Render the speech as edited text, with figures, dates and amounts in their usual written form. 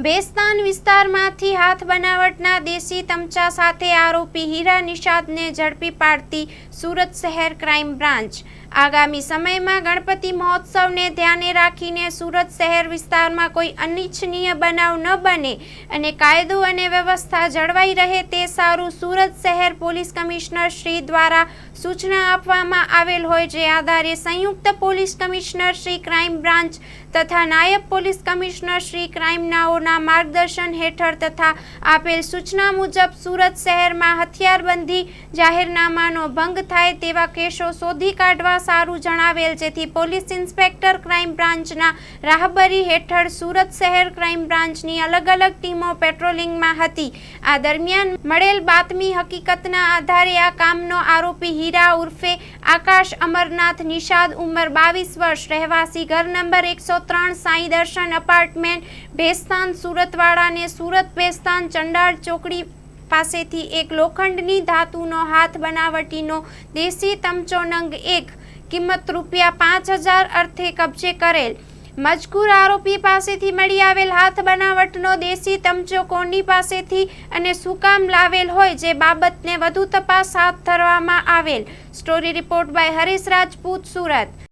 બેસ્તાન વિસ્તારમાંથી હાથ બનાવટના દેશી તમચા સાથે આરોપી હીરા નિષાદને ઝડપી પાડતી સુરત શહેર ક્રાઇમ બ્રાન્ચ। આગામી સમયમાં ગણપતિ મહોત્સવને ધ્યાને રાખીને સુરત શહેર વિસ્તારમાં કોઈ અનિચ્છનીય બનાવ ન બને અને કાયદો અને વ્યવસ્થા જળવાઈ રહે તે સારું સુરત શહેર પોલીસ કમિશનર શ્રી દ્વારા સૂચના આપવામાં આવેલ હોય, જે આધારે સંયુક્ત police commissioner Shri crime branch તથા નાયબ પોલીસ કમિશનર શ્રી ક્રાઇમનાઓના માર્ગદર્શન હેઠળ તથા આપેલ સૂચના મુજબ સુરત શહેરમાં હથિયારબંધી જાહેરનામાનો ભંગ થાય તેવા કેસો શોધી કાઢવા સારું જણાવેલ, જેથી પોલીસ ઇન્સ્પેક્ટર ક્રાઇમ બ્રાન્ચના રાહબરી હેઠળ સુરત શહેર ક્રાઇમ બ્રાન્ચની અલગ અલગ ટીમો પેટ્રોલિંગમાં હતી। આ દરમિયાન મળેલ બાતમી હકીકતના આધારે આ કામનો આરોપી હીરા ઉર્ફે આકાશ અમરનાથ નિષાદ ઉંમર 22 વર્ષ રહેવાસી ઘર નંબર 103 સાઈ દર્શન અપાર્ટમેન્ટ બેસ્તાન સુરતવાળાને સુરત બેસ્તાન ચંડાળ ચોકડી પાસેથી એક લોખંડની ધાતુનો હાથ બનાવટીનો દેશી તમચો નંગ 1 કિંમત ₹5000 અર્થે કબજે કરેલ। મજકૂર આરોપી પાસેથી મળી આવેલ હાથ બનાવટનો દેશી તમચો કોની પાસેથી અને શું કામ લાવેલ હોય, જે બાબતને વધુ તપાસ હાથ ધરવામાં આવેલ। Story report by Harish Rajput, Surat.